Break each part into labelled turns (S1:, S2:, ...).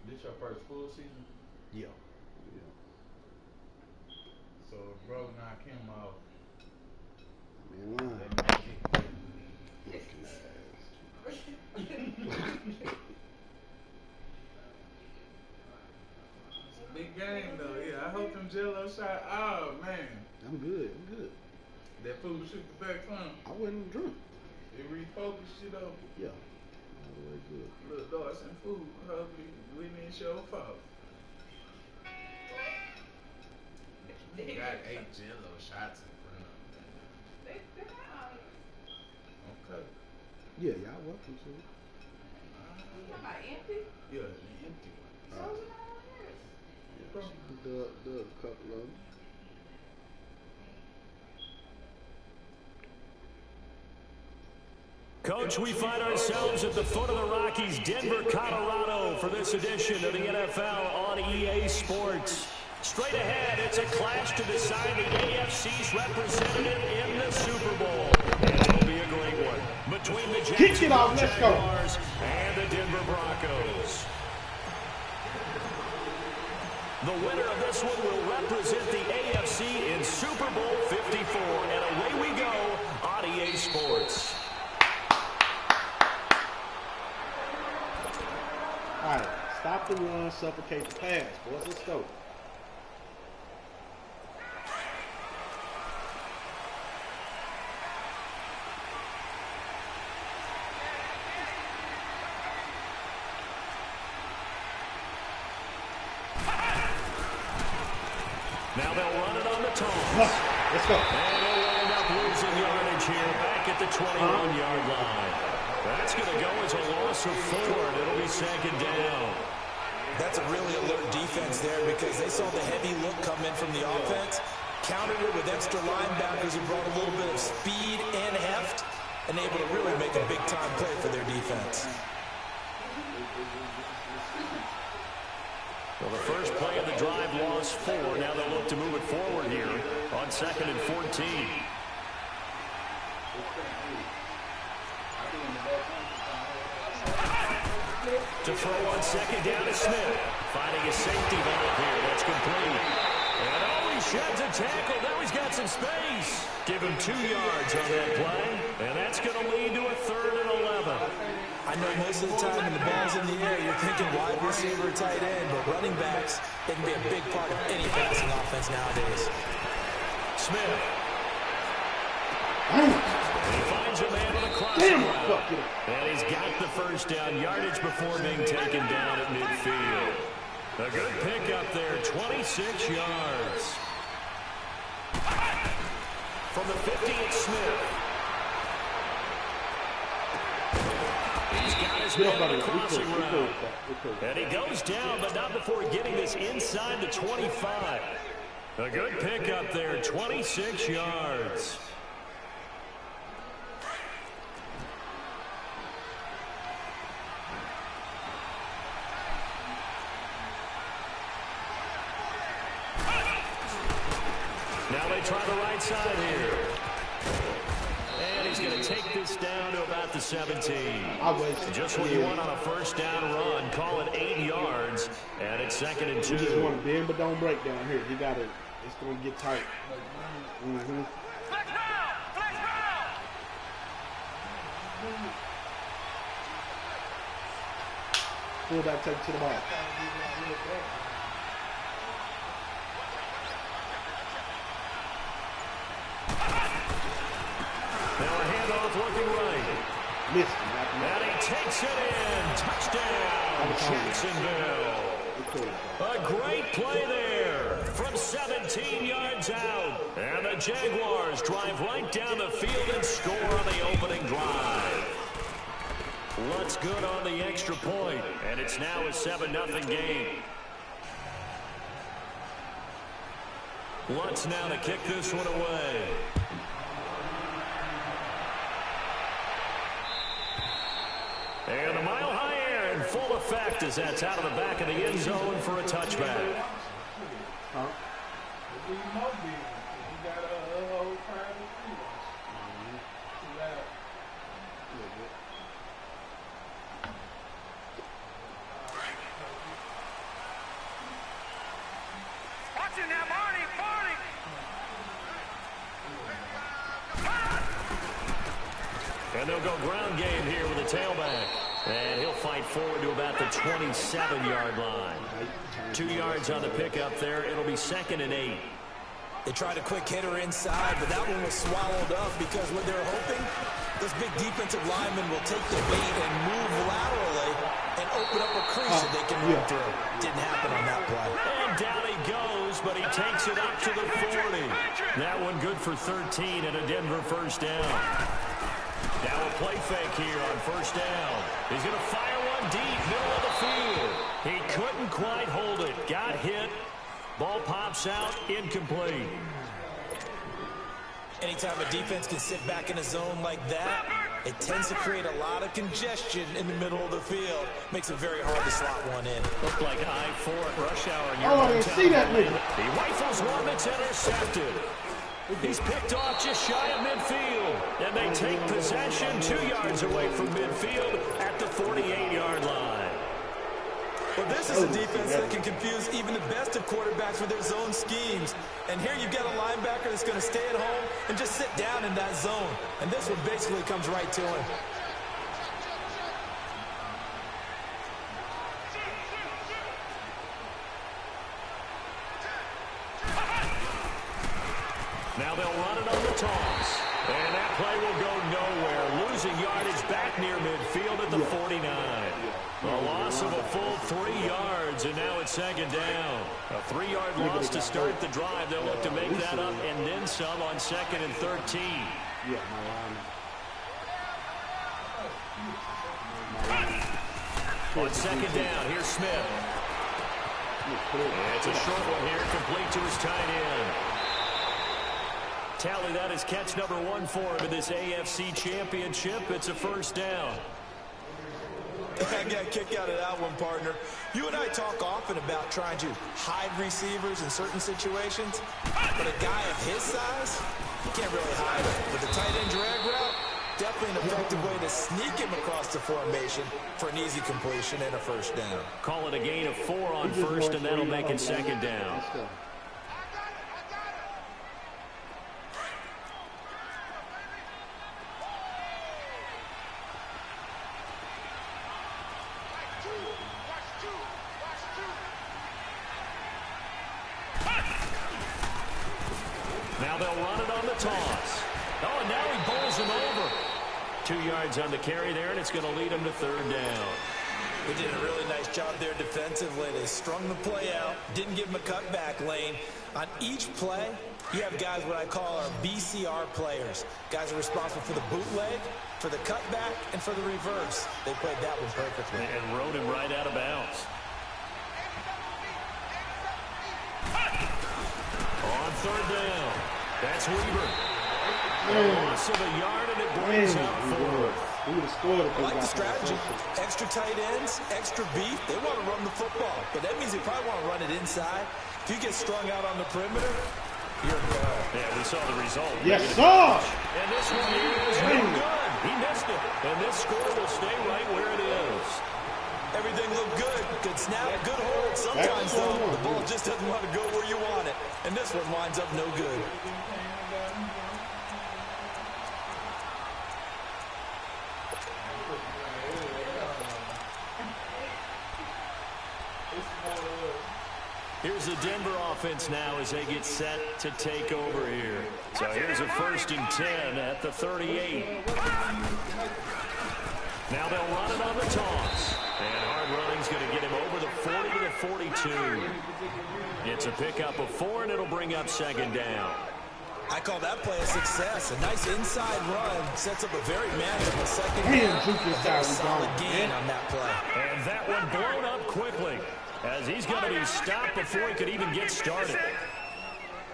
S1: This your first full season?
S2: Yeah. Yeah.
S1: So if bro knock him out,
S2: Man, lying.
S1: that make it.
S2: Looking ass.
S1: It's a big game though. Yeah, I hope them Jello shot. Oh man,
S2: I'm good. I'm good.
S1: that food shoot the back from.
S2: I wasn't drunk.
S1: It refocused you though.
S2: Yeah. All the way good.
S1: Look, dogs and food. Hopefully, we didn't show fault. You got 8 Jello shots in front of them. Okay.
S2: Yeah, y'all welcome to it.
S1: Yeah, the empty one.
S2: Yeah, she did a couple of them.
S3: Coach, we find ourselves at the foot of the Rockies, Denver, Colorado, for this edition of the NFL on EA Sports. Straight ahead, it's a clash to decide the AFC's representative in the Super Bowl. And it'll be a great one between the Jacksonville Jaguars and the Denver Broncos. The winner of this one will represent the AFC in Super Bowl 54. And away we go on EA Sports.
S2: All right, stop the run, suffocate the pass, boys. Let's go.
S3: Now they'll run it on the toss.
S2: Let's go.
S3: And they'll wind up losing yardage here back at the 21-yard line. That's going to go as a loss of 4, and it'll be second down.
S4: That's a really alert defense there because they saw the heavy look come in from the offense, countered it with extra linebackers who brought a little bit of speed and heft, and able to really make a big-time play for their defense.
S3: Well, the first play of the drive lost 4. Now they'll look to move it forward here on 2nd and 14. To throw on 2nd down to Smith. Finding a safety valve here. That's complete. And oh, he sheds a tackle. Now he's got some space. Give him 2 yards on that play. And that's going to lead to a 3rd and 11.
S4: I know most of the time when the ball's in the air, you're thinking wide receiver, tight end, but running backs, they can be a big part of any passing offense nowadays.
S3: Smith. He finds a man on a crossing route. And he's got the first down yardage before being taken down at midfield. A good pickup there, 26 yards. From the 50, it's Smith. He's got his man on a crossing route. And he goes down, but not before getting this inside the 25. A good pickup there, 26 yards. Now they try the right side here. And he's going to take this down to about the 17. Just what you want on a first down run. Call it 8 yards. And it's 2nd and 2.
S2: You just want to bend but don't break down here. You got to, it's going to get tight. Fullback take it to the ball.
S3: Now a handoff looking right.
S2: Missed.
S3: And he takes it in. Touchdown, Jacksonville. A great play there from 17 yards out. And the Jaguars drive right down the field and score on the opening drive. Lutz good on the extra point, and it's now a 7-0 game. Lutz now to kick this one away. And the mile-high air in full effect as that's out of the back of the end zone for a touchback.
S2: Huh?
S3: And they'll go ground game here with a tailback. And he'll fight forward to about the 27-yard line. 2 yards on the pickup there. It'll be 2nd and 8.
S4: They tried a quick hitter inside, but that one was swallowed up because what they're hoping, this big defensive lineman will take the bait and move laterally and open up a crease that they can run through. Didn't happen on that play.
S3: And down he goes, but he takes it up to the 40. That one good for 13 and a Denver first down. Now a play fake here on first down. He's going to fire one deep, middle of the field. He couldn't quite hold it. Got hit. Ball pops out, incomplete.
S4: Anytime a defense can sit back in a zone like that, it tends to create a lot of congestion in the middle of the field. Makes it very hard to slot one in.
S3: Looked like I-4 at rush hour.
S2: Oh, I didn't see that nigga.
S3: He rifles one that's intercepted. He's picked off just shy of midfield. And they take possession 2 yards away from midfield at the 48-yard line.
S4: Well, this is a defense that can confuse even the best of quarterbacks with their zone schemes. And here you've got a linebacker that's going to stay at home and just sit down in that zone. And this one basically comes right to him.
S3: Now they'll run it on the toss. And that play will go nowhere. Losing yardage back near midfield at the 49. A loss of a full 3 yards, and now it's 2nd down. A 3-yard loss to start the drive. They'll look to make that up and then some on 2nd and 13.
S2: Yeah,
S3: On 2nd down, here's Smith. It's a short one here, complete to his tight end. Tally, that is catch number 1 for him in this AFC Championship. It's a first down.
S4: I got a kick out of that one, partner. You and I talk often about trying to hide receivers in certain situations, but a guy of his size, you can't really hide him. But the tight end drag route, definitely an effective way to sneak him across the formation for an easy completion and a first down.
S3: Call it a gain of 4 on first, and that'll make it 2nd down. Now they'll run it on the toss. Oh, and now he bowls him over. 2 yards on the carry there, and it's going to lead him to 3rd down.
S4: They did a really nice job there defensively. They strung the play out, didn't give him a cutback lane. On each play, you have guys what I call our BCR players. Guys are responsible for the bootleg, for the cutback, and for the reverse. They played that one perfectly.
S3: And rode him right out of bounds. On 3rd down, that's Weaver. A loss of a yard, and it brings up 4th.
S2: We would have scored if
S4: I like the strategy. Extra tight ends, extra beef. They want to run the football, but that means they probably want to run it inside. If you get strung out on the perimeter, you're in ball.
S3: Yeah, we saw the result.
S2: Yes, sir!
S3: And this one is no good. He missed it. And this score will stay right where it is.
S4: Everything looked good. Good snap, good hold. Sometimes, though, the ball just doesn't want to go where you want it. And this one winds up no good.
S3: Here's the Denver offense now as they get set to take over here. So here's a 1st and 10 at the 38. Now they'll run it on the toss. And hard running's going to get him over the 40 to the 42. It's a pickup of 4, and it'll bring up 2nd down.
S4: I call that play a success. A nice inside run sets up a very manageable 2nd down. A solid gain on that play.
S3: And that one blown up quickly, as he's going to be stopped before he could even get started.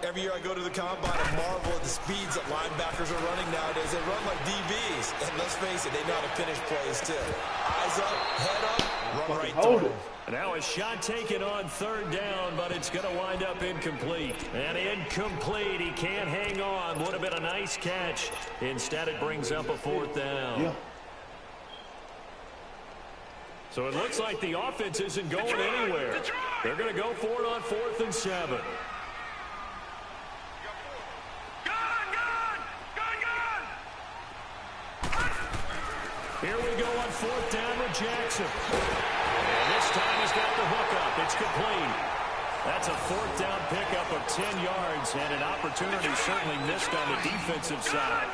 S4: Every year I go to the combine and marvel at the speeds that linebackers are running nowadays. They run like DBs. And let's face it, they know how to finish plays too. Eyes up, head up, run right through.
S3: Now a shot taken on 3rd down, but it's going to wind up incomplete. And incomplete. He can't hang on. Would have been a nice catch. Instead, it brings up a 4th down.
S2: Yeah.
S3: So it looks like the offense isn't going anywhere. They're going to go for it on 4th and 7. fourth down with Jackson. And this time he's got the hook up. It's complete. That's a fourth down pickup of 10 yards, and an opportunity certainly missed on the defensive side.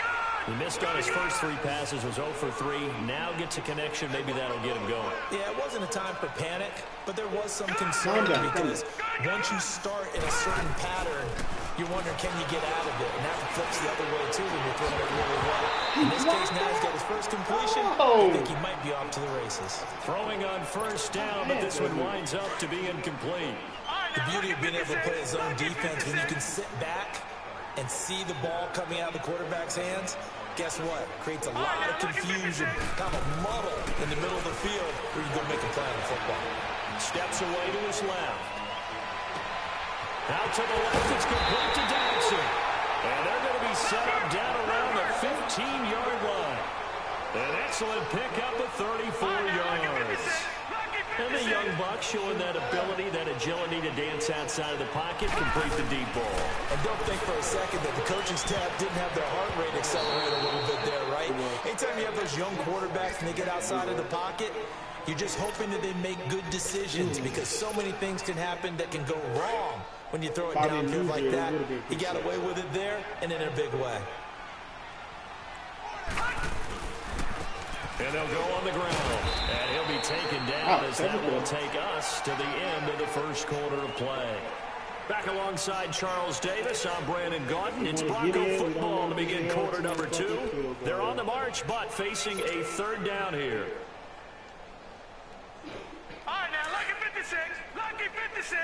S3: He missed on his first 3 passes, was 0 for 3. Now gets a connection. Maybe that'll get him going.
S4: Yeah, it wasn't a time for panic, but there was some concern because once you start in a certain pattern, you're wondering, can you get out of it? And that flips the other way, too, when you're throwing it really well. In this case, now he's got his first completion. I think he might be off to the races.
S3: Throwing on first down, but this one winds up to be incomplete.
S4: The beauty of being able to play a zone defense when you can sit back and see the ball coming out of the quarterback's hands, guess what? Creates a lot of confusion, kind of a muddle in the middle of the field where you go make a play on football.
S3: Steps away to his left. Out to the left, it's complete to Jackson. And they're going to be set up down around the 15-yard line. An excellent pickup of 34 yards. And the young buck showing that ability, that agility to dance outside of the pocket, complete the deep ball.
S4: And don't think for a second that the coaching staff didn't have their heart rate accelerate a little bit there, right? Anytime you have those young quarterbacks and they get outside of the pocket, you're just hoping that they make good decisions because so many things can happen that can go wrong when you throw it downfield like that. He got away with it there and in a big way.
S3: And they'll go on the ground. And he'll be taken down as that will take us to the end of the first quarter of play. Back alongside Charles Davis, I'm Brandon Gaudin. It's Bronco football to begin quarter number 2. They're on the march, but facing a third down here.
S5: All right, now, lucky 56. Lucky 56.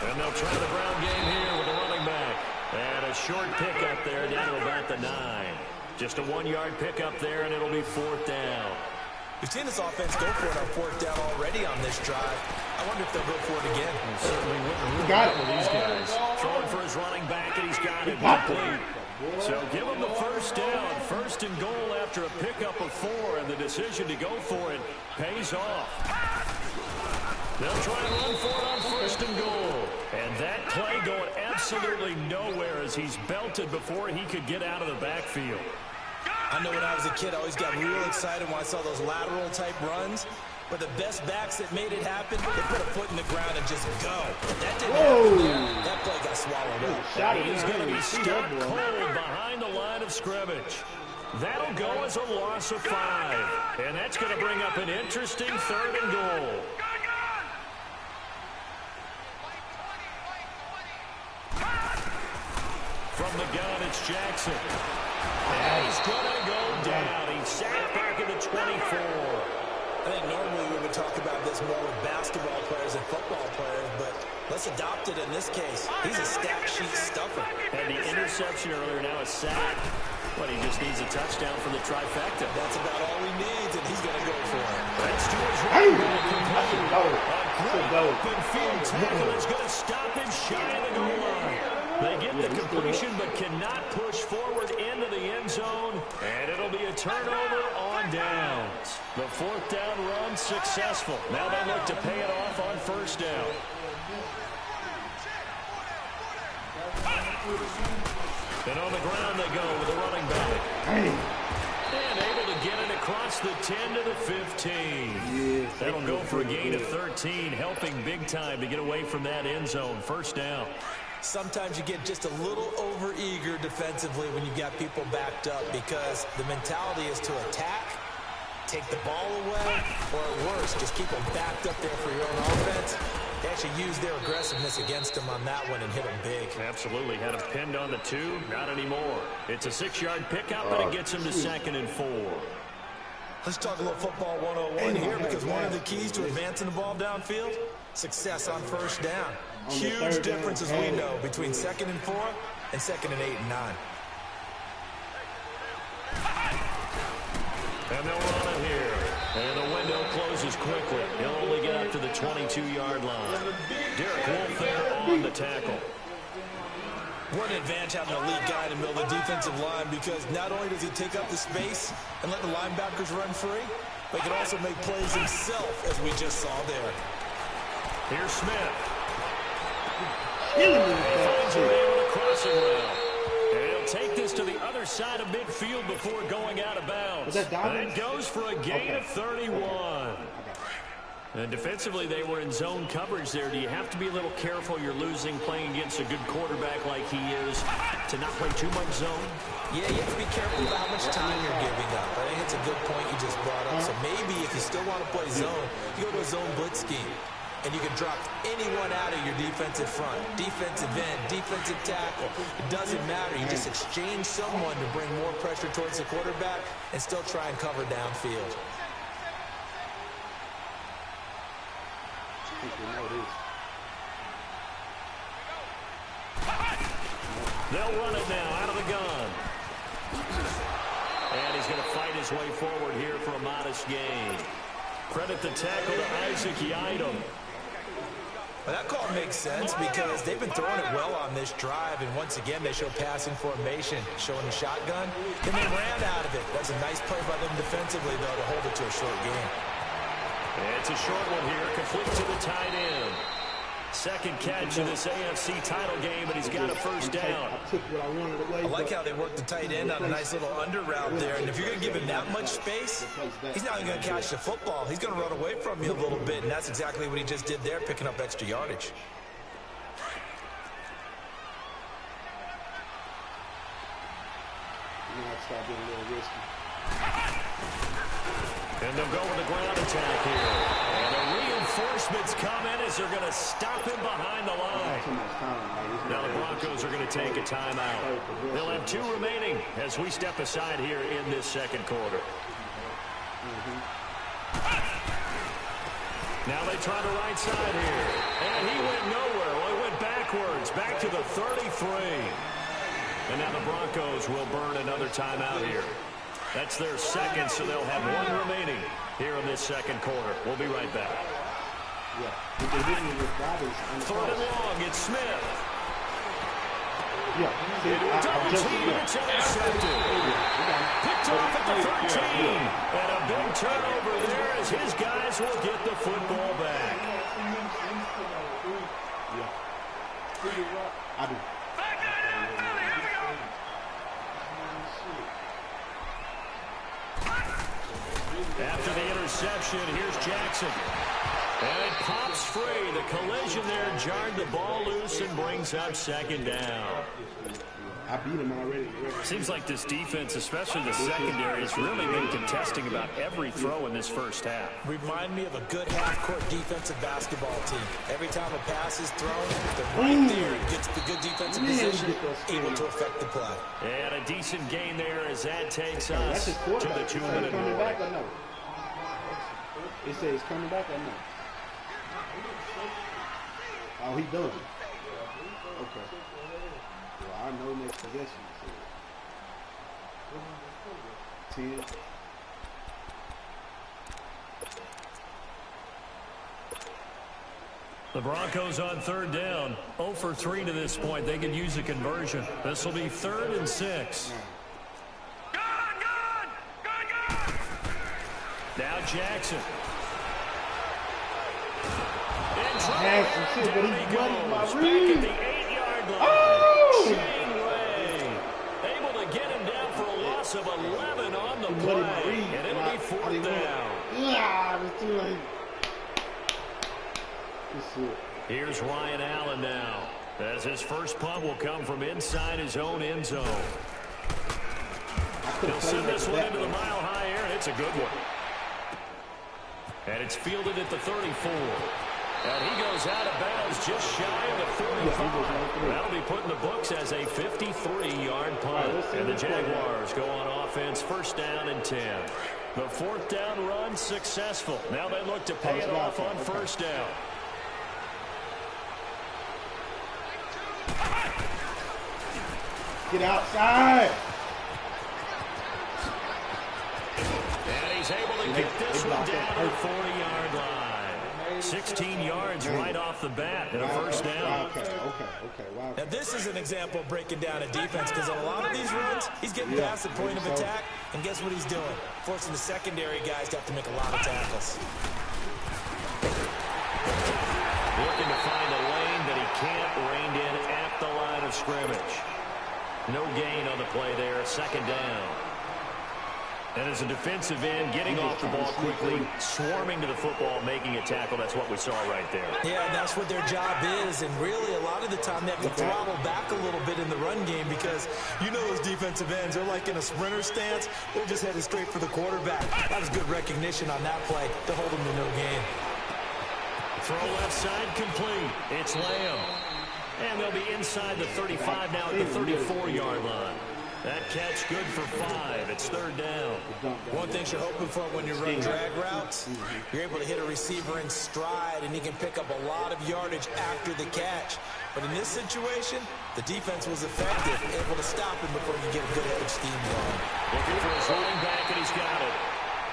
S3: And they'll try the ground game here with the running back. And a short pickup there down to about the 9. Just a 1-yard pickup there, and it'll be fourth down.
S4: We've seen this offense go for it on fourth down already on this drive. I wonder if they'll go for it again.
S3: Certainly wouldn't rule out with these guys. Throwing for his running back, and he's got it complete. So give him the first down. First and goal after a pickup of 4, and the decision to go for it pays off. They'll try and run for it on first and goal. And that play going absolutely nowhere as he's belted before he could get out of the backfield.
S4: I know when I was a kid, I always got real excited when I saw those lateral-type runs. But the best backs that made it happen, they put a foot in the ground and just go. That didn't happen there. That play got swallowed up.
S3: He's going to be stuck cold behind the line of scrimmage. That'll go as a loss of 5. And that's going to bring up an interesting third and goal. From the gun, it's Jackson. And he's going to go down. He's sacked back at the 24.
S4: I think normally we would talk about this more with basketball players and football players, but let's adopt it in this case. He's a stat sheet stuffer.
S3: And the interception earlier, now a sack. But he just needs a touchdown for the trifecta.
S4: That's about all he needs, and he's going to go for it.
S3: That's to his right. A great open field tackle is going to stop him shy of the goal line. They get the completion but cannot push forward into the end zone, and it'll be a turnover on downs. The fourth down run successful. Now they look to pay it off on first down. And on the ground they go with the running back. And able to get it across the 10 to the 15. That'll go for a gain of 13, helping big time to get away from that end zone. First down.
S4: Sometimes you get just a little over-eager defensively when you got people backed up because the mentality is to attack, take the ball away, or worse, just keep them backed up there for your own offense. They actually used their aggressiveness against him on that one and hit him big.
S3: Absolutely. Had him pinned on the 2. Not anymore. It's a 6-yard pickup, and it gets him to 2nd and 4.
S4: Let's talk a little football 101 here because one of the keys to advancing the ball downfield, success on first down. Huge difference, as we know, between 2nd and 4 and 2nd and 8 and 9.
S3: And they'll run it here. And the window closes quickly. He'll only get up to the 22-yard line. Derek Wolf there on the tackle.
S4: What an advantage having an elite guy in the middle of the defensive line because not only does he take up the space and let the linebackers run free, but he can also make plays himself, as we just saw there.
S3: Here's Smith. He finds Lions are able to cross it well. And he'll take this to the other side of midfield before going out of bounds.
S2: Was that
S3: and it goes for a gain of 31. And defensively, they were in zone coverage there. Do you have to be a little careful you're losing playing against a good quarterback like he is to not play too much zone?
S4: Yeah, you have to be careful about how much time you're giving up. I think it's a good point you just brought up. So maybe if you still want to play zone, you go to a zone blitz scheme. And you can drop anyone out of your defensive front. Defensive end, defensive tackle. It doesn't matter. You just exchange someone to bring more pressure towards the quarterback and still try and cover downfield.
S3: They'll run it now out of the gun. And he's going to fight his way forward here for a modest gain. Credit the tackle to Isaac Yiadom.
S4: Well, that call makes sense because they've been throwing it well on this drive, and once again they show passing formation, showing the shotgun, and they ran out of it. That's a nice play by them defensively, though, to hold it to a short gain.
S3: It's a short one here, complete to the tight end. Second catch in this AFC title game, and he's got a first down.
S4: I like how they worked the tight end on a nice little under route there, and if you're going to give him that much space, he's not even going to catch the football. He's going to run away from you a little bit, and that's exactly what he just did there, picking up extra yardage.
S3: And they'll go with the ground attack here. And the reinforcements come in as they're going to stop him behind the line. Now the Broncos are going to take a timeout. They'll have 2 remaining as we step aside here in this second quarter. Now they try the right side here. And he went nowhere. Well, he went backwards, back to the 33. And now the Broncos will burn another timeout here. That's their second, so they'll have 1 remaining here in this second quarter. We'll be right back. Third and long, it's Smith. Into a double team, it's intercepted. Picked off at the 13. And a big turnover there as his guys will get the football back. After the interception, here's Jackson. And it pops free. The collision there jarred the ball loose and brings up second down.
S2: I beat him already.
S3: Seems like this defense, especially the secondary, has really been contesting about every throw in this first half.
S4: Remind me of a good half-court defensive basketball team. Every time a pass is thrown, they're right there. It gets the good defensive position, able to affect the play.
S3: And a decent gain there as that takes us to the 2-minute mark.
S2: It says he's coming back or no? Oh, he done. Okay. Well, I know next possession. 10.
S3: The Broncos on third down. 0 for 3 to this point. They could use a conversion. This will be 3rd and 6. Now Jackson. Down he goes. Back at the 8-yard line.
S2: Oh!
S3: Able to get him down for a loss of 11 on the play. And it'll be 4th down.
S2: Yeah, it's too late.
S3: Here's Ryan Allen now, as his first punt will come from inside his own end zone. He'll send this one into the mile-high air, and it's a good one. And it's fielded at the 34. And he goes out of bounds just shy of the 45. That'll be put in the books as a 53-yard punt. And the Jaguars go on offense, 1st down and 10. The 4th down run successful. Now they look to pay it off on 1st down.
S2: Get outside.
S3: And he's able to get this one down to the 40-yard line. 16 yards right off the bat and a 1st down.
S2: Okay. Wow.
S4: Now this is an example of breaking down a defense because on a lot of these runs, he's getting past the point of attack, and guess what he's doing? Forcing the secondary guys to have to make a lot of tackles.
S3: Looking to find a lane that he can't rein in at the line of of scrimmage. No gain on the play there, second down. And as a defensive end, getting off the ball quickly, swarming to the football, making a tackle, that's what we saw right there.
S4: Yeah, that's what their job is, and really a lot of the time they have to throttle back a little bit in the run game because you know those defensive ends, they're like in a sprinter stance. They're just headed straight for the quarterback. That was good recognition on that play to hold them to no gain.
S3: Throw left side complete. It's Lamb. And they'll be inside the 35 now at the 34-yard line. That catch good for 5. It's third down.
S4: One thing you're hoping for when you run drag routes, you're able to hit a receiver in stride, and he can pick up a lot of yardage after the catch. But in this situation, the defense was effective, able to stop him before you get a good head of steam going.
S3: Looking for his rolling back, and he's got it.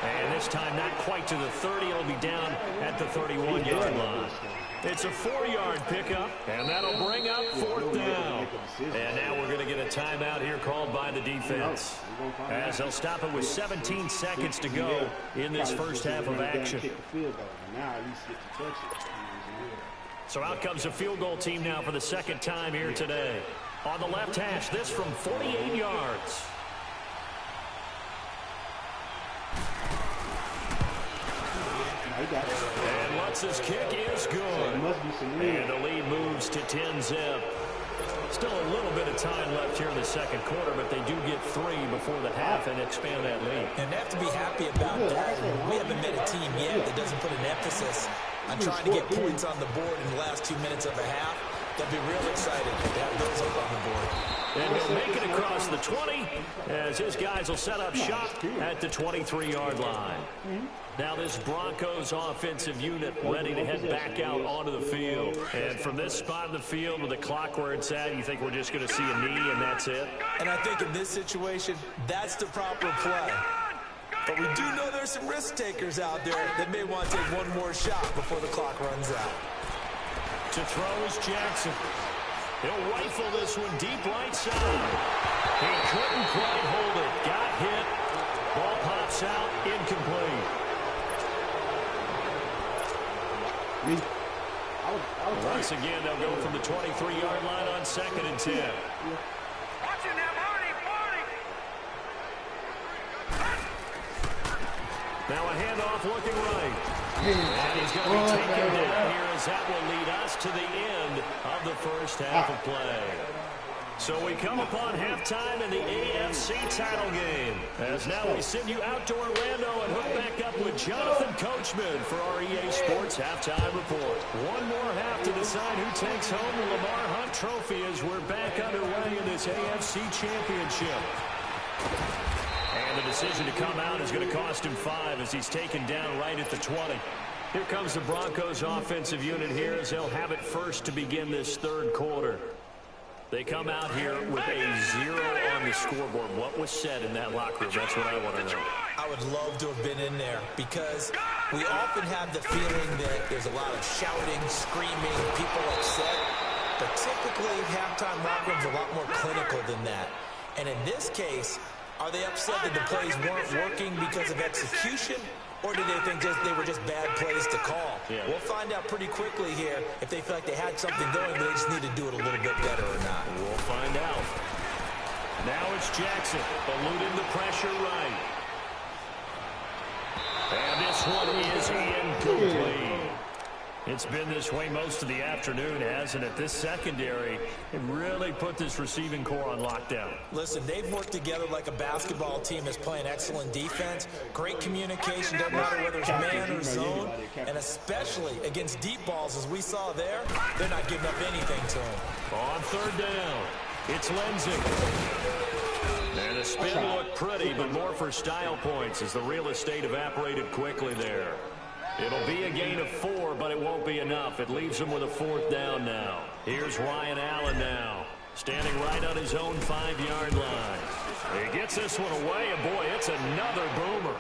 S3: And this time not quite to the 30. It'll be down at the 31-yard line. It's a 4-yard pickup, and that'll bring up fourth down. And now we're going to get a timeout here called by the defense, as they'll stop it with 17 seconds to go in this first half of action. So out comes a field goal team now for the second time here today. On the left hash, this from 48 yards. And Lutz's kick is good. And the lead moves to 10-zip. Still a little bit of time left here in the second quarter, but they do get 3 before the half and expand that lead.
S4: And they have to be happy about that. We haven't met a team yet that doesn't put an emphasis on trying to get points on the board in the last 2 minutes of a half. They'll be real excited to have those up on the board.
S3: And he'll make it across the 20 as his guys will set up shop at the 23-yard line. Now this Broncos offensive unit ready to head back out onto the field. And from this spot in the field with the clock where it's at, you think we're just going to see a knee and that's it?
S4: And I think in this situation, that's the proper play. But we do know there's some risk takers out there that may want to take one more shot before the clock runs out.
S3: To throw is Jackson. He'll rifle this one deep right side. He couldn't quite hold it. Got hit. Ball pops out. Incomplete. Once again, they'll go from the 23-yard line on 2nd and 10.
S5: Watch it now, Marty, Marty.
S3: Now a handoff looking right. And he's going to be taken down here as that will lead us to the end of the first half of play. So we come upon halftime in the AFC title game. As now we send you out to Orlando and hook back up with Jonathan Coachman for our EA Sports Halftime Report. One more half to decide who takes home the Lamar Hunt Trophy as we're back underway in this AFC Championship. And the decision to come out is going to cost him 5 as he's taken down right at the 20. Here comes the Broncos offensive unit here as they'll have it first to begin this third quarter. They come out here with a 0 on the scoreboard. What was said in that locker room? That's what I want to know.
S4: I would love to have been in there because we often have the feeling that there's a lot of shouting, screaming, people upset. But typically, halftime locker rooms are a lot more clinical than that. And in this case, are they upset that the plays weren't working because of execution? Or do they think they were just bad plays to call? Yeah. We'll find out pretty quickly here if they feel like they had something going, but they just need to do it a little bit better or not.
S3: We'll find out. Now it's Jackson, eluding the pressure right. And this one is incomplete. It's been this way most of the afternoon, hasn't it? This secondary, it really put this receiving core on lockdown.
S4: Listen, they've worked together like a basketball team that's playing excellent defense. Great communication, doesn't matter whether it's man or zone. And especially against deep balls, as we saw there, they're not giving up anything to them.
S3: On third down, it's Lenzing. And the spin looked pretty, but more for style points as the real estate evaporated quickly there. It'll be a gain of 4, but it won't be enough. It leaves him with a 4th down now. Here's Ryan Allen now, standing right on his own 5-yard line. He gets this one away, and boy, it's another boomer.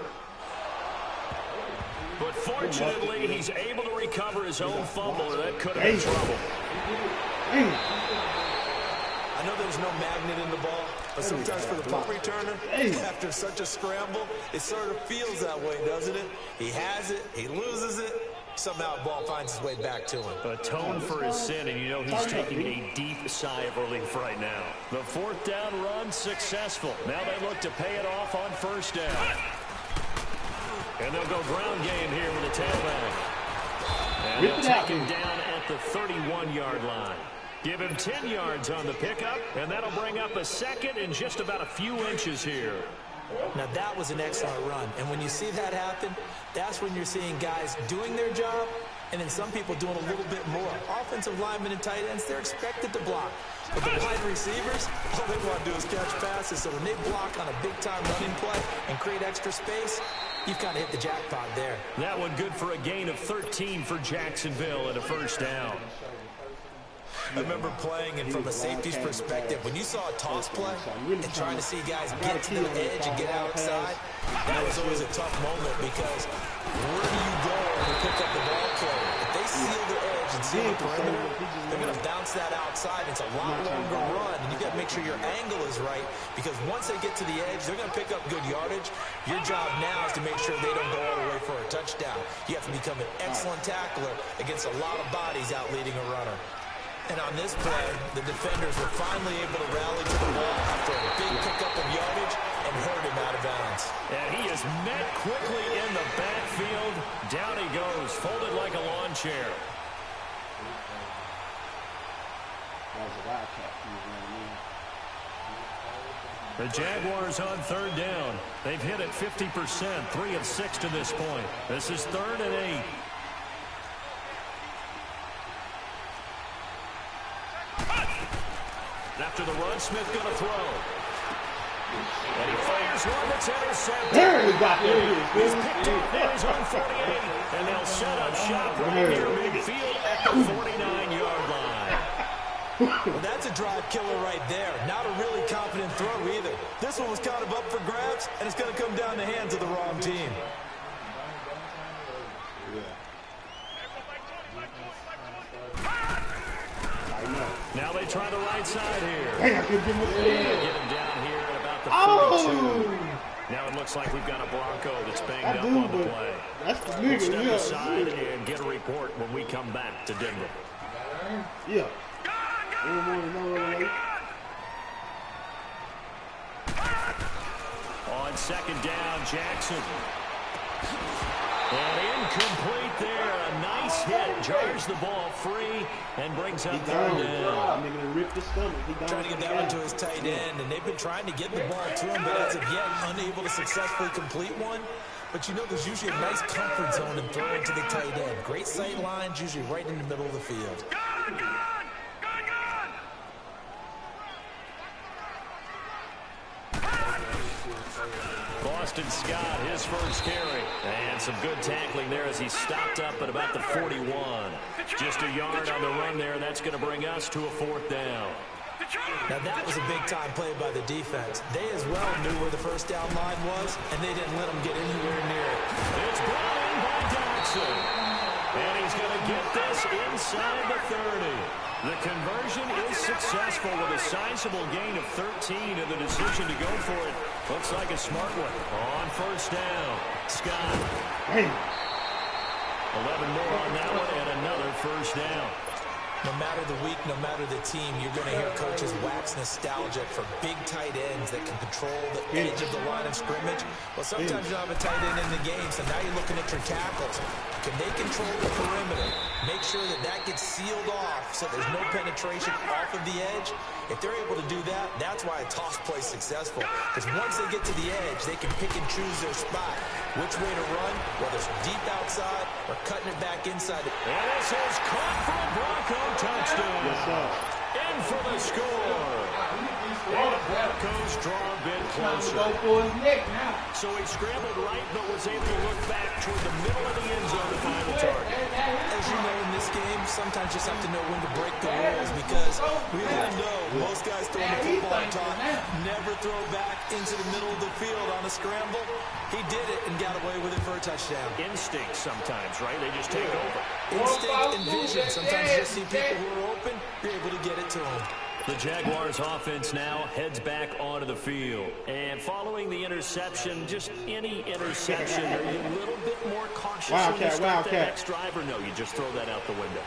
S3: But fortunately, he's able to recover his own fumble, or that could have been trouble.
S4: I know there's no magnet in the ball, but sometimes for the punt returner, after such a scramble, it sort of feels that way, doesn't it? He has it, he loses it, somehow the ball finds its way back to him.
S3: Atone for his sin, and you know he's taking a deep sigh of relief right now. The fourth down run successful. Now they look to pay it off on first down. And they'll go ground game here with a tailback. And they'll take him down at the 31-yard line. Give him 10 yards on the pickup, and that'll bring up a second in just about a few inches here.
S4: Now, that was an excellent run. And when you see that happen, that's when you're seeing guys doing their job and then some people doing a little bit more. Offensive linemen and tight ends, they're expected to block. But the wide receivers, all they want to do is catch passes. So when they block on a big-time running play and create extra space, you've kind of hit the jackpot there.
S3: That one good for a gain of 13 for Jacksonville and a first down.
S4: I remember playing, and from a safety's perspective, when you saw a toss play and trying to see guys get to the edge and get outside, that was always a tough moment because where do you go to pick up the ball carrier? If they seal the edge and seal the perimeter, they're going to bounce that outside. It's a lot longer run, and you've got to make sure your angle is right because once they get to the edge, they're going to pick up good yardage. Your job now is to make sure they don't go all the way for a touchdown. You have to become an excellent tackler against a lot of bodies out leading a runner. And on this play, the defenders were finally able to rally to the ball after a big pickup of yardage and hurt him out of bounds.
S3: And he is met quickly in the backfield. Down he goes, folded like a lawn chair. The Jaguars on third down. They've hit it 50%, 3 of 6 to this point. This is 3rd and 8. After the run, Smith going to throw. And he fires one that's intercepted.
S2: There he got it.
S3: He's picked up there. He's on 48. And they'll set up shop right near midfield at the 49-yard line.
S4: Well, that's a drive killer right there. Not a really confident throw either. This one was kind of up for grabs, and it's going to come down the hands of the wrong team.
S3: Now they try the right side here.
S2: Get
S3: him down here at about the 42. Now it looks like we've got a Bronco that's banged up on the play.
S2: That's the
S3: We'll
S2: nigga.
S3: step aside and get a report when we come back to Denver.
S2: Yeah.
S3: On second down, Jackson. And incomplete there. A nice hit. Jars the ball free and brings up third down.
S4: Trying to get that one to his tight end, and they've been trying to get the ball to him, but as of yet, unable to successfully complete one. But you know there's usually a nice comfort zone in throwing to the tight end. Great sight lines, usually right in the middle of the field.
S3: Boston Scott, his first carry. And some good tackling there as he stopped up at about the 41. Just a yard on the run there. That's going to bring us to a 4th down.
S4: Now that was a big-time play by the defense. They as well knew where the first down line was, and they didn't let them get anywhere near it.
S3: It's brought in by Jackson. And he's going to get this inside the 30. The conversion is successful with a sizable gain of 13, and the decision to go for it looks like a smart one. On first down, Scott. 11 more on that one, and another first down.
S4: No matter the week, no matter the team, you're going to hear coaches wax nostalgic for big tight ends that can control the edge of the line of scrimmage. Well, sometimes you don't have a tight end in the game, so now you're looking at your tackles. Can they control the perimeter? Make sure that that gets sealed off so there's no penetration off of the edge. If they're able to do that, that's why a toss play is successful. Because once they get to the edge, they can pick and choose their spot. Which way to run, whether it's deep outside or cutting it back inside.
S3: And this is caught for a Bronco touchdown. In for the score. And the Broncos draw a bit closer. So he scrambled right, but was able to look back toward the middle of the end zone to find the target.
S4: As you know, in this game, sometimes you just have to know when to break the rules because we all know most guys throwing the football on top never throw back into the middle of the field on a scramble. He did it and got away with it for a touchdown.
S3: Instinct sometimes, right? They just take over.
S4: Instinct and vision. Sometimes you just see people who are open, you're able to get it to them.
S3: The Jaguars offense now heads back onto the field. And following the interception, just any interception, are you a little bit more cautious when you start that next drive, or no, you just throw that out the window?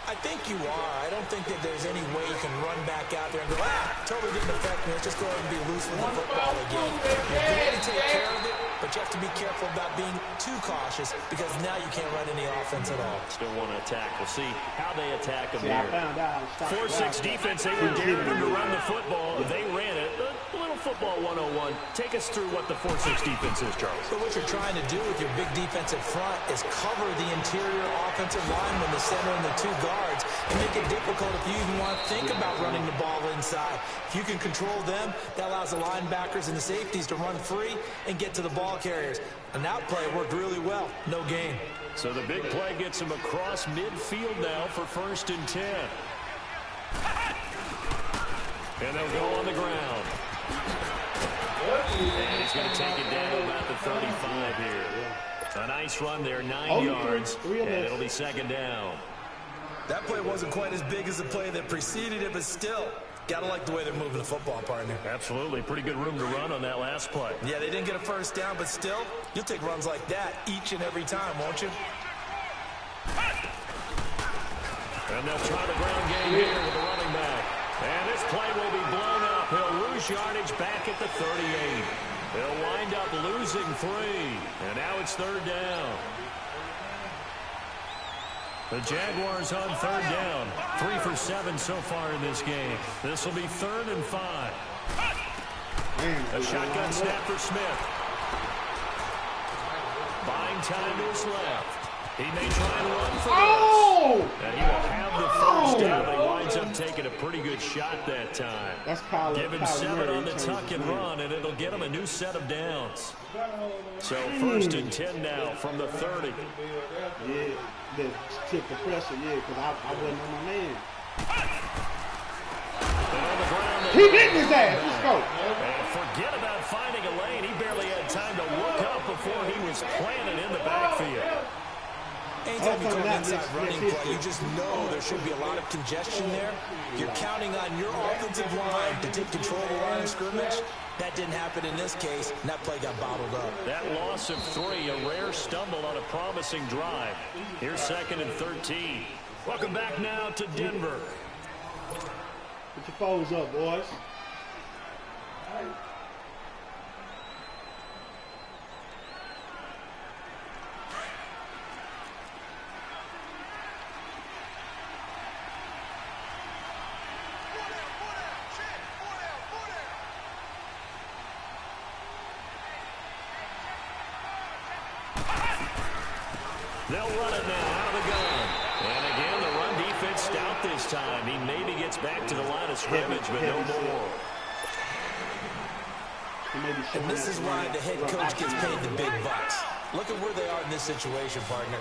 S4: I think you are. I don't think that there's any way you can run back out there and go, totally didn't affect me. Let's just go ahead and be loose with the football again. You're going to take care of it, but you have to be careful about being too cautious because now you can't run any offense at all.
S3: Still want to attack. We'll see how they attack them here. 4-6 defense. They were geared to run the football. They ran it. A little football 101. Take us through what the 4-6 defense is, Charles.
S4: So what you're trying to do with your big defensive front is cover the interior offensive lineman, the center, and the two guards, and make it difficult if you even want to think about running the ball inside. If you can control them, that allows the linebackers and the safeties to run free and get to the ball carriers. And that play worked really well. No gain.
S3: So the big play gets him across midfield now for 1st and 10. And they'll go on the ground. And he's going to take it down about the 35 here. A nice run there, 9 yards, and it'll be 2nd down.
S4: That play wasn't quite as big as the play that preceded it, but still, gotta like the way they're moving the football, partner.
S3: Absolutely. Pretty good room to run on that last play.
S4: Yeah, they didn't get a 1st down, but still, you'll take runs like that each and every time, won't you?
S3: And they'll try the ground game here with the running back. And this play will be blown up. He'll lose yardage back at the 38. He'll wind up losing 3. And now it's 3rd down. The Jaguars on 3rd down. 3 for 7 so far in this game. This will be 3rd and 5. A shotgun snap for Smith. Buying time to his left. He may try and run for this. And he will have the 1st down. He winds up taking a pretty good shot that time.
S2: That's Kyle.
S3: Give him 7 on the tuck and run, and it'll get him a new set of downs. So 1st and 10 now from the 30.
S2: Yeah, that took the pressure, because I wasn't on my man.
S3: And on the ground,
S2: he hit his ass. Let's go.
S3: And forget about finding a lane. He barely had time to look up before he was planted in the backfield.
S4: Anytime you call an inside running play, you just know there should be a lot of congestion there. You're counting on your offensive line to take control of the line of scrimmage. That didn't happen in this case, and that play got bottled up.
S3: That loss of 3, a rare stumble on a promising drive. Here's 2nd and 13. Welcome back now to Denver.
S2: Put your foes up, boys.
S3: They'll run it now out of the gun. And again, the run defense stout this time. He maybe gets back to the line of scrimmage, but no more.
S4: And this is why the head coach gets paid the big bucks. Look at where they are in this situation, partner.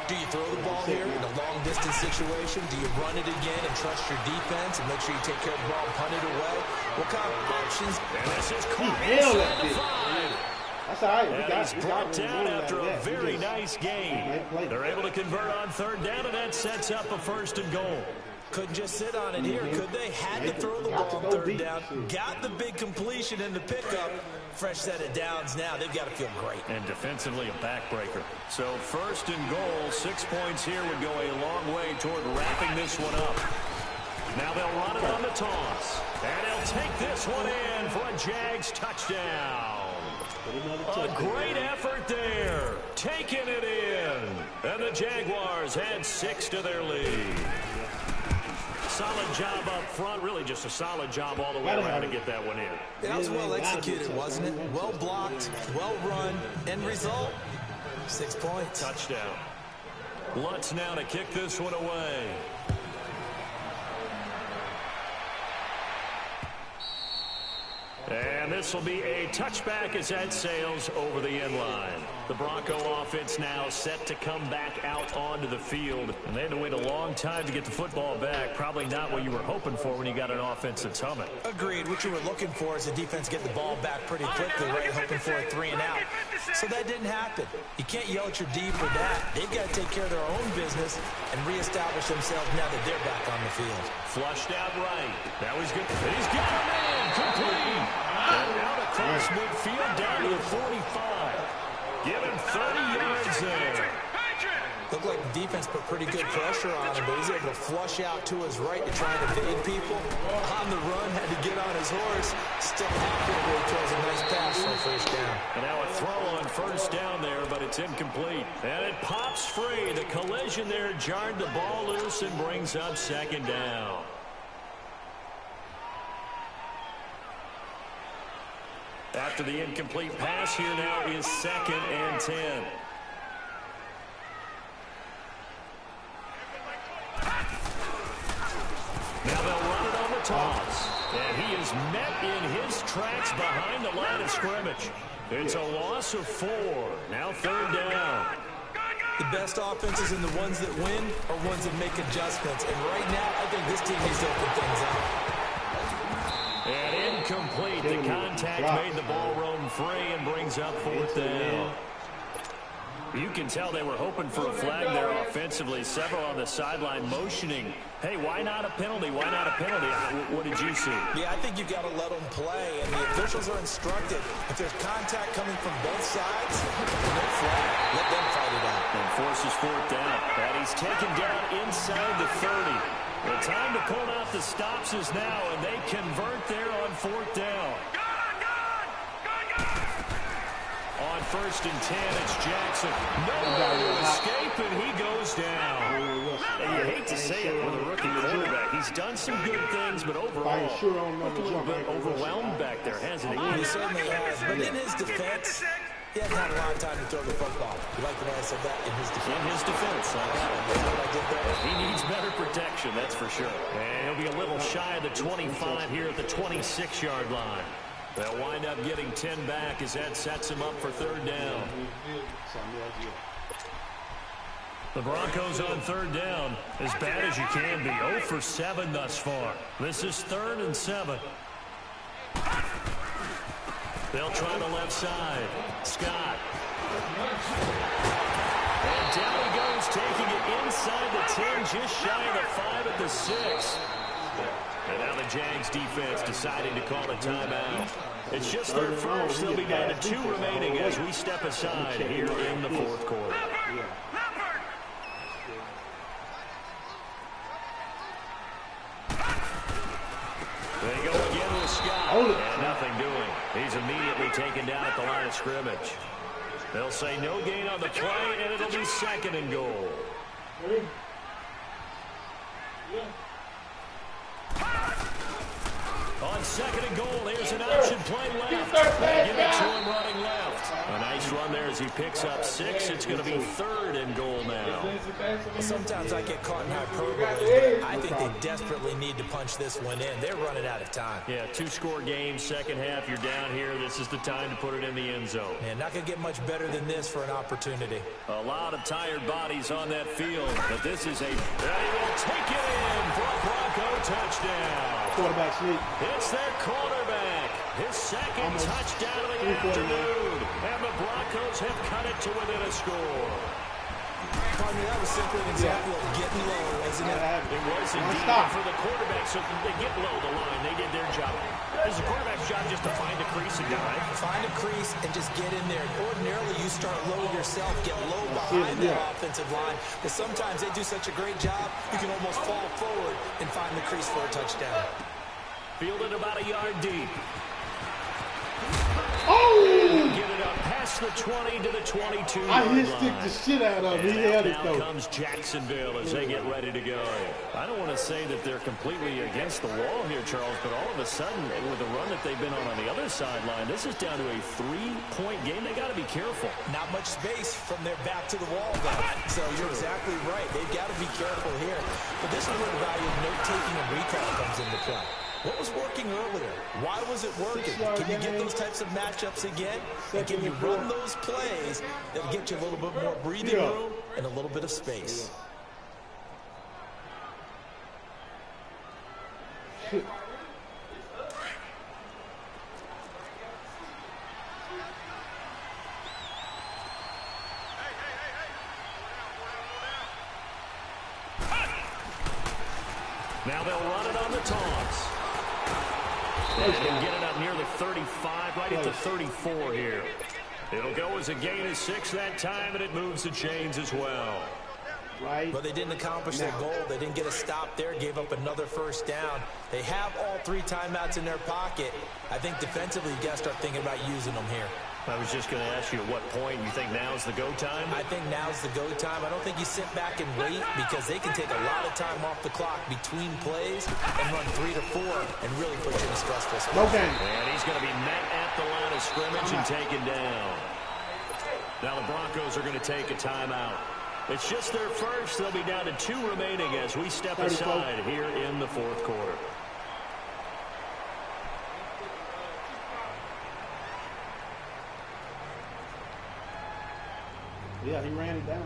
S4: Do you throw the ball here in a long-distance situation? Do you run it again and trust your defense and make sure you take care of the ball and punt it away? What kind of options?
S3: And this is caught inside the 5.
S2: That's all right.
S3: And he's brought down after a very nice game. They're able to convert on 3rd down, and that sets up a 1st and goal.
S4: Couldn't just sit on it here, could they? Had to throw the ball on 3rd down. Got the big completion in the pickup. Fresh set of downs now. They've got to feel great.
S3: And defensively a backbreaker. So 1st and goal, 6 points here would go a long way toward wrapping this one up. Now they'll run it on the toss. And he'll take this one in for a Jags touchdown. A great effort there. Taking it in. And the Jaguars add 6 to their lead. Solid job up front. Really just a solid job all the way around to get that one in.
S4: That was well executed, wasn't it? Well blocked, well run. End result, 6 points.
S3: Touchdown. Lutz now to kick this one away. And And this will be a touchback as that sails over the end line. The Bronco offense now set to come back out onto the field. And they had to wait a long time to get the football back. Probably not what you were hoping for when you got an offense that's humming.
S4: Agreed. What you were looking for is the defense get the ball back pretty quickly, right? Hoping for a 3 and out. So that didn't happen. You can't yell at your D for that. They've got to take care of their own business and reestablish themselves now that they're back on the field.
S3: Flushed out right. That was good. He's got a man. Complete. And out across midfield down to the 45. Give him 30 yards there.
S4: Looked like the defense put pretty good pressure on him, but he's able to flush out to his right to try and evade people. On the run, had to get on his horse. Still accurately throws a nice pass for a first down.
S3: And now a throw on first down there, but it's incomplete. And it pops free. The collision there jarred the ball loose and brings up second down. After the incomplete pass, here now is 2nd and 10. Now they'll run it on the toss. And he is met in his tracks behind the line of scrimmage. It's a loss of 4. Now 3rd down.
S4: The best offenses and the ones that win are ones that make adjustments. And right now, I think this team needs to open things up.
S3: And incomplete. The contact made the ball roam free and brings up 4th down. You can tell they were hoping for a flag there offensively. Several on the sideline motioning. Hey, why not a penalty? Why not a penalty? What did you see?
S4: Yeah, I think you've got to let them play, and the officials are instructed. If there's contact coming from both sides, no flag. Let them fight it out.
S3: And forces 4th down. And he's taken down inside the 30. The time to pull out the stops is now, and they convert there on 4th down. On 1st and 10, it's Jackson. Nowhere to escape, and he goes down. And you hate to say it with a rookie quarterback. He's done some good things, but overall, looked a little bit overwhelmed back there, hasn't he?
S4: He certainly has. But in his defense, he hasn't had a lot of time to throw the football. You like the way I said that? In his defense.
S3: In his defense.
S4: I did there.
S3: He needs better protection, that's for sure. And he'll be a little shy of the 25 here at the 26-yard line. They'll wind up getting 10 back as that sets him up for 3rd down. The Broncos on 3rd down, as bad as you can be. 0 for 7 thus far. This is 3rd and 7. They'll try the left side. Scott. And down he goes, taking it inside the 10, just shy of the 5 at the 6. And now the Jags defense deciding to call a timeout. It's just their first. They'll be down to 2 remaining as we step aside here in the 4th quarter. They go again with Scott. And nothing doing. He's immediately taken down at the line of scrimmage. They'll say no gain on the play, and it'll be 2nd and goal. On 2nd and goal, here's an option play left. Give it to him running left. A nice run there as he picks up 6. It's going to be 3rd and goal now.
S4: Well, sometimes I get caught in hyperbole, but I think they desperately need to punch this one in. They're running out of time.
S3: Yeah, 2-score game, second half. You're down here. This is the time to put it in the end zone.
S4: Man, not going to get much better than this for an opportunity.
S3: A lot of tired bodies on that field, but this is a... They will take it in for a Bronco touchdown.
S2: Quarterback sneak.
S3: It's their quarterback. His 2nd touchdown of the afternoon. And the Broncos have cut it to within a score.
S4: Pardon me, that was simply an example of getting low, isn't it?
S3: It was indeed for the quarterback. So they get low the line. They did their job. It's the quarterback's job just to find a crease and dive.
S4: Find a crease and just get in there. Ordinarily, you start low yourself, get low behind that offensive line. But sometimes they do such a great job, you can almost fall forward and find the crease for a touchdown.
S3: Fielded about a yard deep.
S2: Oh!
S3: Get it up past the 20 to the 22.
S2: I hit the shit out of him. He had it though.
S3: Now comes Jacksonville as they get ready to go. I don't want to say that they're completely against the wall here, Charles, but all of a sudden, with the run that they've been on the other sideline, this is down to a 3-point game. They got to be careful.
S4: Not much space from their back to the wall, though. So you're exactly right. They've got to be careful here. But this is where the value of note-taking and recall comes into play. What was working earlier? Why was it working? Can you get those types of matchups again? And can you run those plays that get you a little bit more breathing room and a little bit of space?
S3: Now they'll run it on the toss. And he'll get it up near the 35, right at the 34 here. It'll go as a gain of 6 that time, and it moves the chains as well.
S2: Right.
S4: But they didn't accomplish their goal. They didn't get a stop there, gave up another first down. They have all 3 timeouts in their pocket. I think defensively, you got to start thinking about using them here.
S3: I was just going to ask you at what point you think now's the go time?
S4: I think now's the go time. I don't think you sit back and wait because they can take a lot of time off the clock between plays and run 3 to 4 and really put you in a stressful spot.
S2: Okay.
S3: And he's going to be met at the line of scrimmage and taken down. Now the Broncos are going to take a timeout. It's just their first. They'll be down to 2 remaining as we step aside here in the fourth quarter.
S2: Yeah, he ran it down.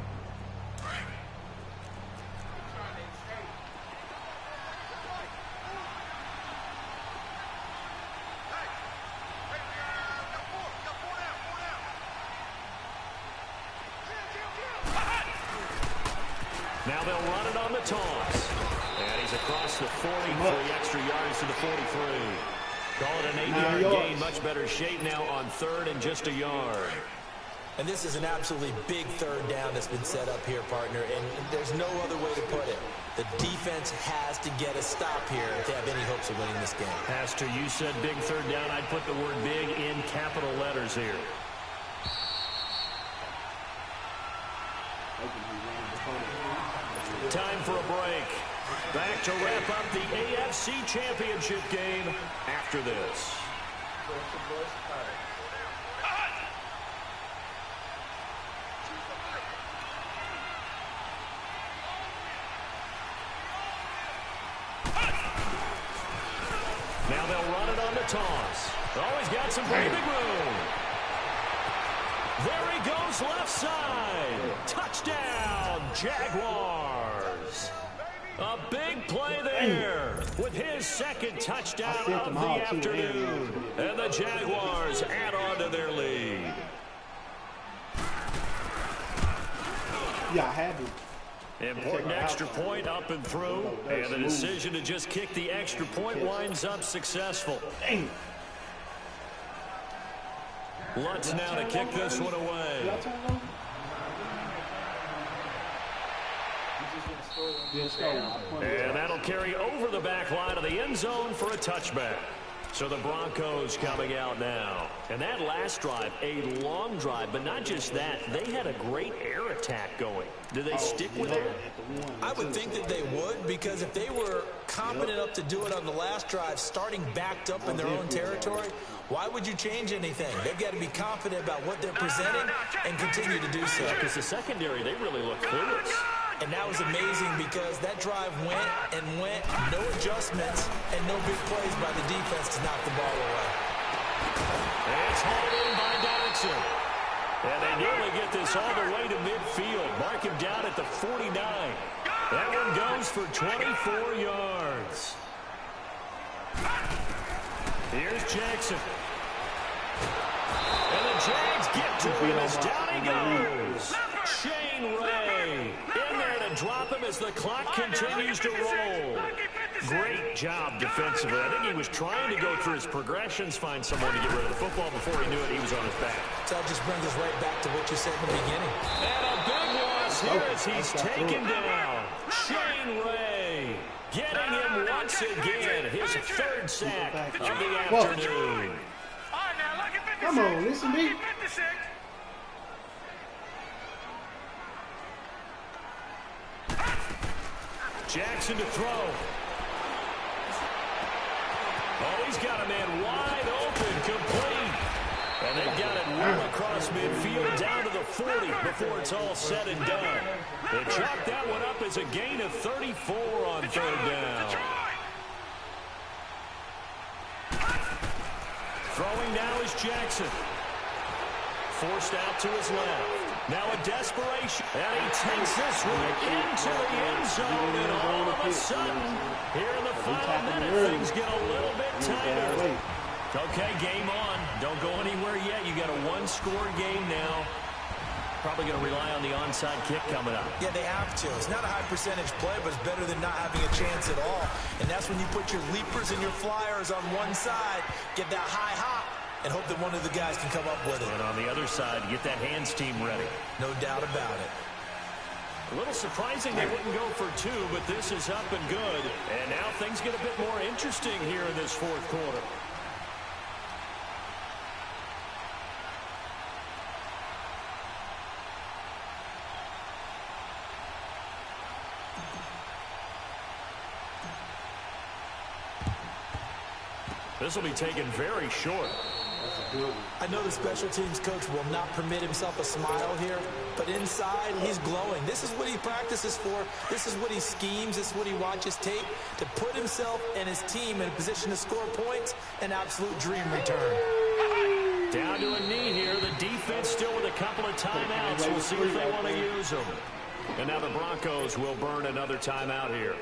S3: Now they'll run it on the toss. And he's across the 40 for the extra yards to the 43. Call it an 8-yard gain. Much better shape now on 3rd and just a yard.
S4: And this is an absolutely big 3rd down that's been set up here, partner, and there's no other way to put it. The defense has to get a stop here if they have any hopes of winning this game.
S3: Pastor, you said big 3rd down. I'd put the word big in capital letters here. Time for a break. Back to wrap up the AFC Championship game after this. Now they'll run it on the toss. Always got some breathing room. There he goes left side. Touchdown, Jaguars. A big play there with his 2nd touchdown of the afternoon. And the Jaguars add on to their lead.
S2: Yeah, I had to.
S3: Important extra point up and through. And the decision to just kick the extra point winds up successful. Lutz now to kick this one away. And that'll carry over the back line of the end zone for a touchback. So the Broncos coming out now. And that last drive, a long drive, but not just that. They had a great air attack going. Do they stick with that?
S4: I would think that they would, because if they were competent enough to do it on the last drive, starting backed up in their own territory, why would you change anything? They've got to be confident about what they're presenting and continue to do so.
S3: Because the secondary, they really look clueless.
S4: And that was amazing because that drive went and went, no adjustments, and no big plays by the defense to knock the ball away.
S3: It's hauled in by Dodson. And they nearly get this all the way to midfield. Mark him down at the 49. That one goes for 24 yards. Here's Jackson. And the Jags get to him as down he goes. Shane Ray in there to drop him as the clock continues to roll. Great job defensively. I think he was trying to go through his progressions, find someone to get rid of the football. Before he knew it, he was on his back.
S4: So that just brings us right back to what you said in the beginning.
S3: And a big loss here as he's taken down. Shane Ray getting him once again. His 3rd sack of the afternoon.
S2: Come on, listen to me.
S3: Jackson to throw. Oh, he's got a man wide open, complete. And they've got it well across midfield down to the 40 before it's all said and done. They chalk that one up as a gain of 34 on 3rd down. Throwing now is Jackson. Forced out to his left. Now a desperation. And he takes this right into the end zone. And all of a sudden, here in the final minute, things get a little bit tighter. Okay, game on. Don't go anywhere yet. You got a one-score game now. Probably going to rely on the onside kick coming up.
S4: Yeah, they have to. It's not a high-percentage play, but it's better than not having a chance at all. And that's when you put your leapers and your flyers on one side, get that high hop, and hope that one of the guys can come up with it.
S3: And on the other side, get that hands team ready.
S4: No doubt about it.
S3: A little surprising they wouldn't go for two, but this is up and good. And now things get a bit more interesting here in this fourth quarter. This will be taken very short.
S4: I know the special teams coach will not permit himself a smile here, but inside, he's glowing. This is what he practices for. This is what he schemes. This is what he watches tape to put himself and his team in a position to score points. An absolute dream return.
S3: Down to a knee here. The defense still with a couple of timeouts. We'll see if they want to use them. And now the Broncos will burn another timeout here,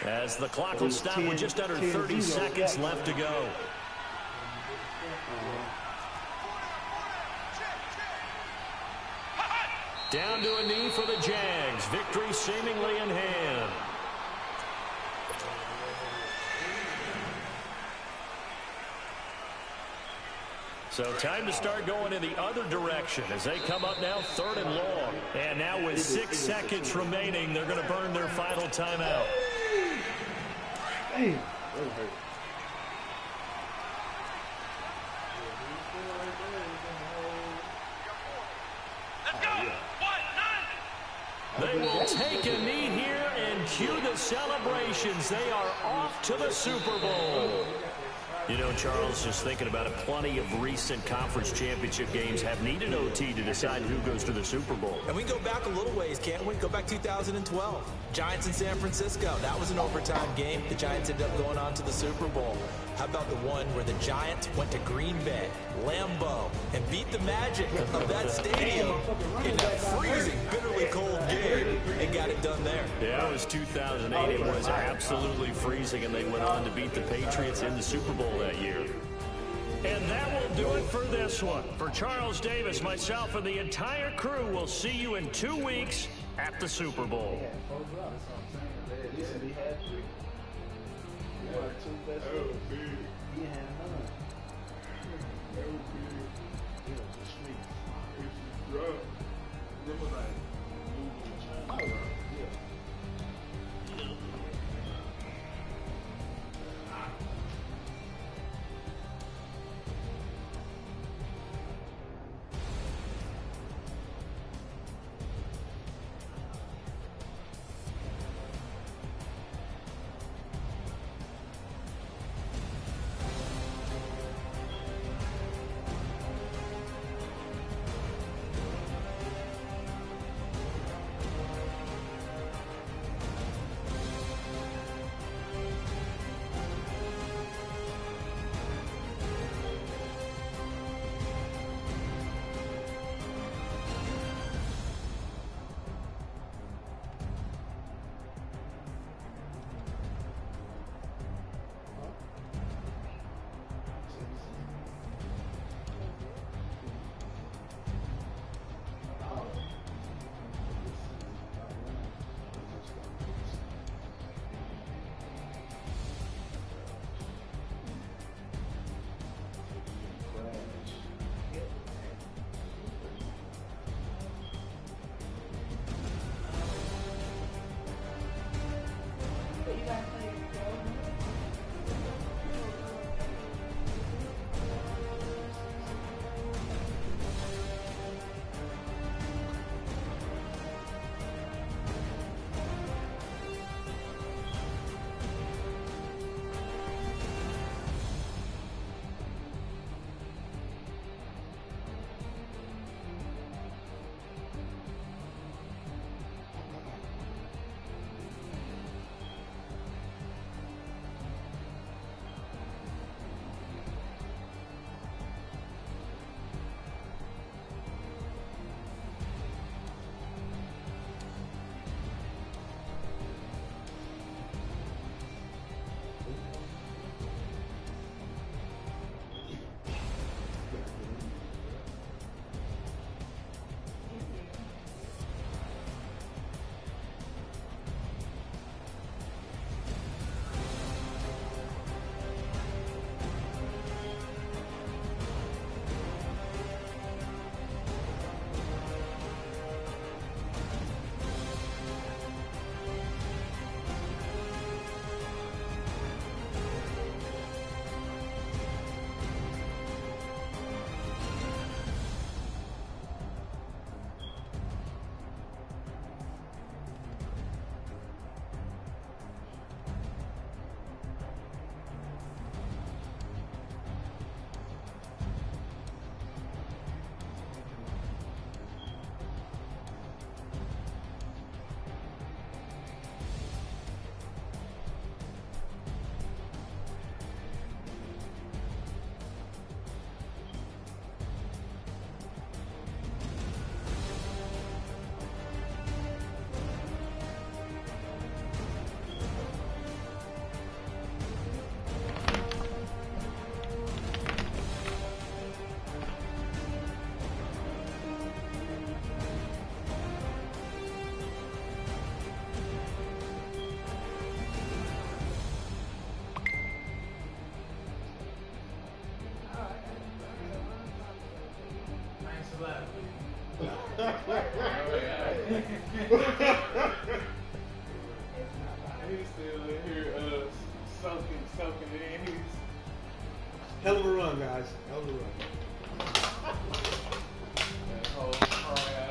S3: as the clock will stop with just under 30 seconds left to go. Down to a knee for the Jags. Victory seemingly in hand. So time to start going in the other direction as they come up now 3rd and long. And now with 6 seconds remaining, they're going to burn their final timeout.
S2: Damn, that hurt.
S5: Let's go.
S3: They will take a knee here and cue the celebrations. They are off to the Super Bowl. You know, Charles, just thinking about it, plenty of recent conference championship games have needed OT to decide who goes to the Super Bowl.
S4: And we can go back a little ways, can't we? Go back 2012. Giants in San Francisco. That was an overtime game. The Giants ended up going on to the Super Bowl. How about the one where the Giants went to Green Bay, Lambeau, and beat the magic of that stadium in that freezing, bitterly cold game and got it done there?
S3: Yeah, it was 2008. It was absolutely freezing, and they went on to beat the Patriots in the Super Bowl that year. And that will do it for this one. For Charles Davis, myself, and the entire crew, we'll see you in 2 weeks at the Super Bowl.
S6: He's still in here soaking it in.
S2: Hell of a run, guys. Hell of a run.
S6: That whole cry